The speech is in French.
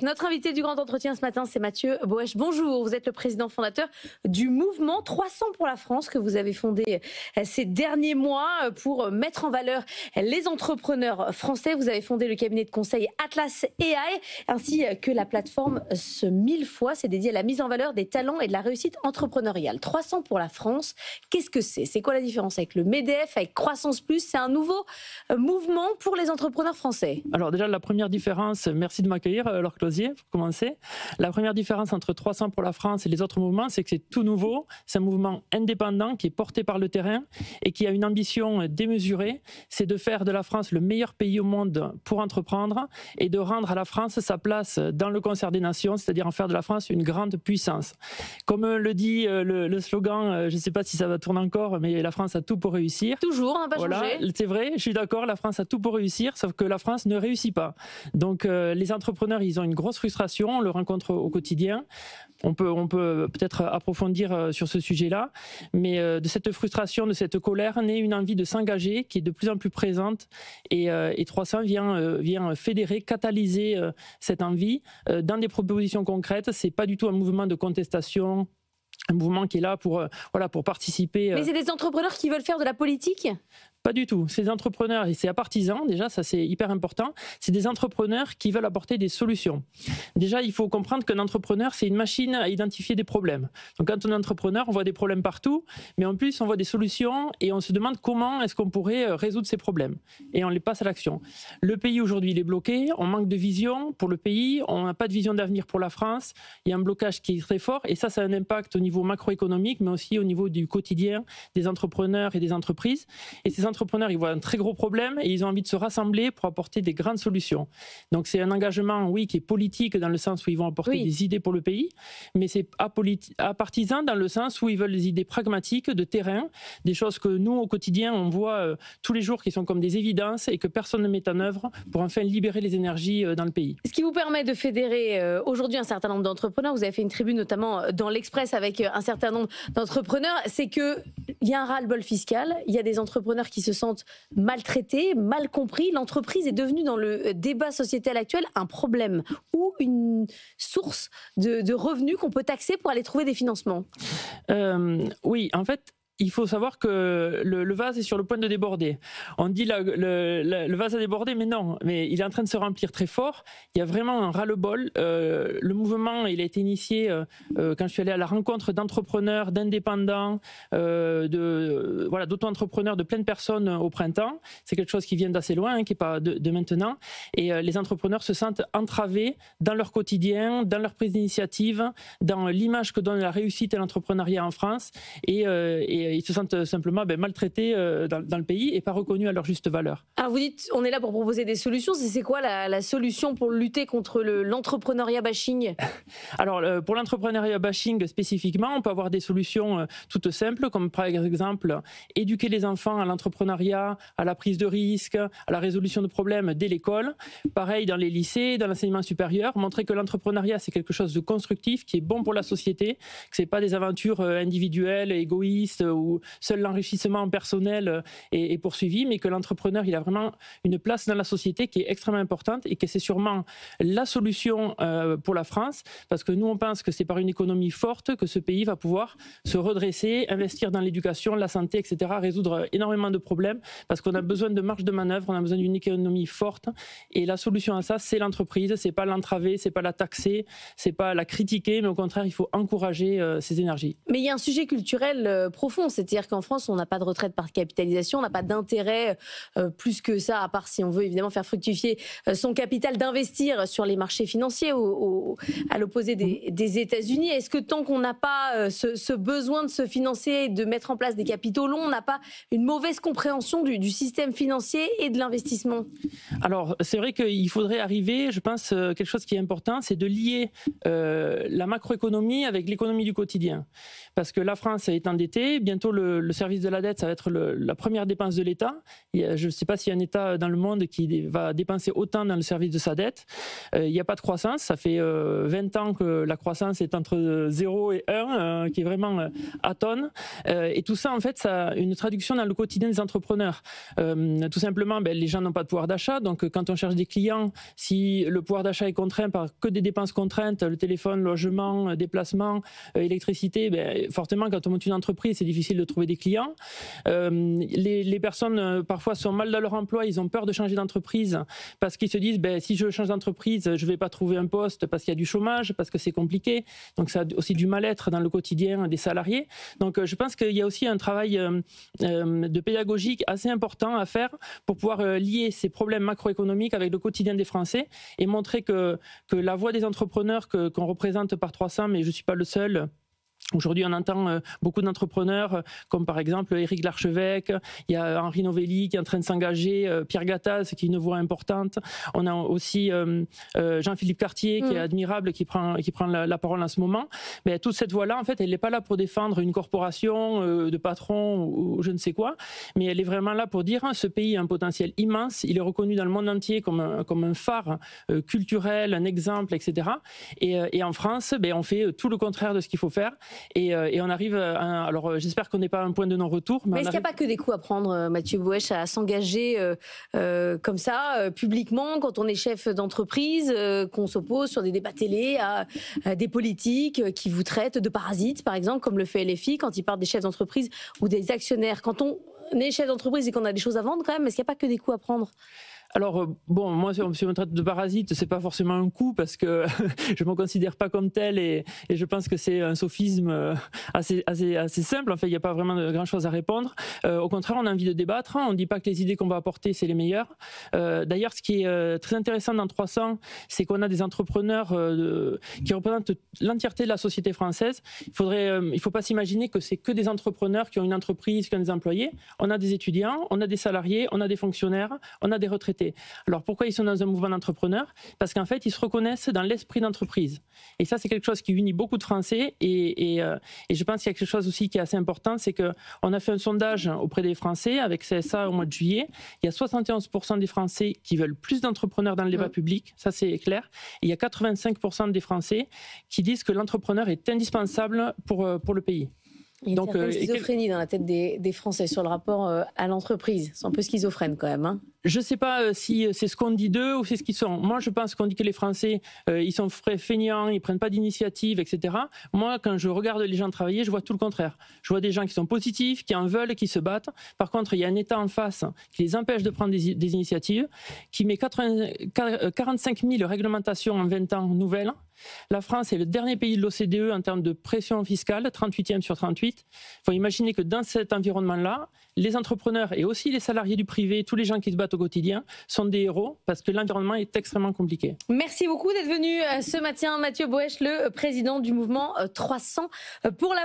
Notre invité du grand entretien ce matin, c'est Mathieu Boëch. Bonjour, vous êtes le président fondateur du mouvement 300 pour la France que vous avez fondé ces derniers mois pour mettre en valeur les entrepreneurs français. Vous avez fondé le cabinet de conseil Atlas AI ainsi que la plateforme Ce 1000 fois. C'est dédié à la mise en valeur des talents et de la réussite entrepreneuriale. 300 pour la France, qu'est-ce que c'est? C'est quoi la différence avec le MEDEF, avec Croissance Plus? C'est un nouveau mouvement pour les entrepreneurs français. Alors déjà, la première différence, merci de m'accueillir, Laure Closier, pour commencer. La première différence entre 300 pour la France et les autres mouvements, c'est que c'est tout nouveau. C'est un mouvement indépendant qui est porté par le terrain et qui a une ambition démesurée. C'est de faire de la France le meilleur pays au monde pour entreprendre et de rendre à la France sa place dans le concert des nations, c'est-à-dire en faire de la France une grande puissance. Comme le dit le slogan, je ne sais pas si ça va tourner encore, mais la France a tout pour réussir. Toujours, on n'a pas changé. C'est vrai, je suis d'accord, la France a tout pour réussir, sauf que la France ne réussit pas. Donc les entrepreneurs, ils ont une grosse frustration, on le rencontre au quotidien. On peut peut-être approfondir sur ce sujet-là, mais de cette frustration, de cette colère, naît une envie de s'engager qui est de plus en plus présente et 300 vient fédérer, catalyser cette envie dans des propositions concrètes. C'est pas du tout un mouvement de contestation, un mouvement qui est là pour participer. Mais c'est des entrepreneurs qui veulent faire de la politique ? Pas du tout. Ces entrepreneurs, et c'est à partisans, déjà, ça c'est hyper important, c'est des entrepreneurs qui veulent apporter des solutions. Déjà, il faut comprendre qu'un entrepreneur, c'est une machine à identifier des problèmes. Donc quand on est entrepreneur, on voit des problèmes partout, mais en plus, on voit des solutions et on se demande comment est-ce qu'on pourrait résoudre ces problèmes. Et on les passe à l'action. Le pays, aujourd'hui, il est bloqué, on manque de vision pour le pays, on n'a pas de vision d'avenir pour la France, il y a un blocage qui est très fort, et ça a un impact au niveau macroéconomique, mais aussi au niveau du quotidien des entrepreneurs et des entreprises. Et ces entrepreneurs, ils voient un très gros problème et ils ont envie de se rassembler pour apporter des grandes solutions. Donc c'est un engagement, oui, qui est politique dans le sens où ils vont apporter des idées pour le pays, mais c'est partisan dans le sens où ils veulent des idées pragmatiques, de terrain, des choses que nous, au quotidien, on voit tous les jours qui sont comme des évidences et que personne ne met en œuvre pour enfin libérer les énergies dans le pays. Ce qui vous permet de fédérer aujourd'hui un certain nombre d'entrepreneurs, vous avez fait une tribune notamment dans l'Express avec un certain nombre d'entrepreneurs, c'est qu'il y a un ras-le-bol fiscal, il y a des entrepreneurs qui se sentent maltraités, mal compris. L'entreprise est devenue dans le débat sociétal actuel un problème ou une source de revenus qu'on peut taxer pour aller trouver des financements. Oui, en fait, il faut savoir que le vase est sur le point de déborder. On dit le vase a débordé, mais non. Mais il est en train de se remplir très fort. Il y a vraiment un ras-le-bol. Le mouvement, il a été initié quand je suis allé à la rencontre d'entrepreneurs, d'indépendants, d'auto-entrepreneurs, de plein de personnes au printemps. C'est quelque chose qui vient d'assez loin, qui n'est pas de maintenant. Et les entrepreneurs se sentent entravés dans leur quotidien, dans leur prise d'initiative, dans l'image que donne la réussite et l'entrepreneuriat en France. Et ils se sentent simplement maltraités dans le pays et pas reconnus à leur juste valeur. Alors vous dites, on est là pour proposer des solutions. C'est quoi la solution pour lutter contre l'entrepreneuriat bashing? Alors pour l'entrepreneuriat bashing spécifiquement, on peut avoir des solutions toutes simples, comme par exemple éduquer les enfants à l'entrepreneuriat, à la prise de risque, à la résolution de problèmes dès l'école. Pareil dans les lycées, dans l'enseignement supérieur, montrer que l'entrepreneuriat c'est quelque chose de constructif, qui est bon pour la société, que c'est pas des aventures individuelles, égoïstes, où seul l'enrichissement personnel est poursuivi, mais que l'entrepreneur il a vraiment une place dans la société qui est extrêmement importante et que c'est sûrement la solution pour la France, parce que nous on pense que c'est par une économie forte que ce pays va pouvoir se redresser, investir dans l'éducation, la santé, etc., résoudre énormément de problèmes, parce qu'on a besoin de marge de manœuvre, on a besoin d'une économie forte, et la solution à ça c'est l'entreprise, c'est pas l'entraver, c'est pas la taxer, c'est pas la critiquer, mais au contraire il faut encourager ces énergies. Mais il y a un sujet culturel profond, c'est-à-dire qu'en France, on n'a pas de retraite par capitalisation, on n'a pas d'intérêt plus que ça, à part si on veut évidemment faire fructifier son capital, d'investir sur les marchés financiers à l'opposé des États-Unis. Est-ce que tant qu'on n'a pas ce besoin de se financer, de mettre en place des capitaux longs, on n'a pas une mauvaise compréhension du système financier et de l'investissement? Alors, c'est vrai qu'il faudrait arriver, je pense, quelque chose qui est important, c'est de lier la macroéconomie avec l'économie du quotidien. Parce que la France est endettée, bientôt bientôt le service de la dette, ça va être la première dépense de l'État. Je ne sais pas s'il y a un État dans le monde qui va dépenser autant dans le service de sa dette. Il n'y a pas de croissance. Ça fait 20 ans que la croissance est entre 0 et 1, qui est vraiment atone. Et tout ça, en fait, ça a une traduction dans le quotidien des entrepreneurs. Tout simplement, les gens n'ont pas de pouvoir d'achat. Donc, quand on cherche des clients, si le pouvoir d'achat est contraint par que des dépenses contraintes, le téléphone, logement, déplacement, électricité, fortement, quand on monte une entreprise, c'est difficile de trouver des clients. Les personnes, parfois, sont mal dans leur emploi. Ils ont peur de changer d'entreprise parce qu'ils se disent, si je change d'entreprise, je ne vais pas trouver un poste parce qu'il y a du chômage, parce que c'est compliqué. Donc, ça a aussi du mal-être dans le quotidien des salariés. Donc, je pense qu'il y a aussi un travail de pédagogique assez important à faire pour pouvoir lier ces problèmes macroéconomiques avec le quotidien des Français et montrer que la voix des entrepreneurs qu'on représente par 300, mais je ne suis pas le seul. Aujourd'hui, on entend beaucoup d'entrepreneurs, comme par exemple Éric Larchevêque, il y a Henri Novelli qui est en train de s'engager, Pierre Gattaz qui est une voix importante. On a aussi Jean-Philippe Cartier qui est admirable, qui prend la parole en ce moment. Mais toute cette voix-là, en fait, elle n'est pas là pour défendre une corporation de patrons ou je ne sais quoi, mais elle est vraiment là pour dire ce pays a un potentiel immense, il est reconnu dans le monde entier comme un phare culturel, un exemple, etc. Et en France, on fait tout le contraire de ce qu'il faut faire. Et on arrive alors j'espère qu'on n'est pas à un point de non-retour. Mais est-ce qu'il n'y a pas que des coups à prendre, Mathieu Boëch, à s'engager comme ça, publiquement, quand on est chef d'entreprise, qu'on s'oppose sur des débats télé à des politiques qui vous traitent de parasites, par exemple, comme le fait LFI, quand ils parlent des chefs d'entreprise ou des actionnaires. Quand on est chef d'entreprise et qu'on a des choses à vendre, quand même, est-ce qu'il n'y a pas que des coups à prendre ? Alors, moi, si on me traite de parasite, c'est pas forcément un coup parce que je me considère pas comme tel et je pense que c'est un sophisme assez simple. En fait, il n'y a pas vraiment grand chose à répondre. Au contraire, on a envie de débattre. On ne dit pas que les idées qu'on va apporter, c'est les meilleures. D'ailleurs, ce qui est très intéressant dans 300, c'est qu'on a des entrepreneurs qui représentent l'entièreté de la société française. Il faut pas s'imaginer que c'est que des entrepreneurs qui ont une entreprise, qui ont des employés. On a des étudiants, on a des salariés, on a des fonctionnaires, on a des retraités. Alors pourquoi ils sont dans un mouvement d'entrepreneurs ? Parce qu'en fait, ils se reconnaissent dans l'esprit d'entreprise. Et ça, c'est quelque chose qui unit beaucoup de Français. Et je pense qu'il y a quelque chose aussi qui est assez important, c'est qu'on a fait un sondage auprès des Français avec CSA au mois de juillet. Il y a 71% des Français qui veulent plus d'entrepreneurs dans le débat public. Ça, c'est clair. Et il y a 85% des Français qui disent que l'entrepreneur est indispensable pour le pays. Il y a une certaine schizophrénie dans la tête des Français sur le rapport à l'entreprise. C'est un peu schizophrène quand même. Hein. Je ne sais pas si c'est ce qu'on dit d'eux ou c'est ce qu'ils sont. Moi, je pense qu'on dit que les Français, ils sont feignants, ils ne prennent pas d'initiative, etc. Moi, quand je regarde les gens travailler, je vois tout le contraire. Je vois des gens qui sont positifs, qui en veulent, qui se battent. Par contre, il y a un État en face qui les empêche de prendre des initiatives, qui met 45 000 réglementations en 20 ans nouvelles. La France est le dernier pays de l'OCDE en termes de pression fiscale, 38e sur 38. Il faut imaginer que dans cet environnement-là, les entrepreneurs et aussi les salariés du privé, tous les gens qui se battent au quotidien, sont des héros parce que l'environnement est extrêmement compliqué. Merci beaucoup d'être venu ce matin, Mathieu Boëch, le président du mouvement 300 pour la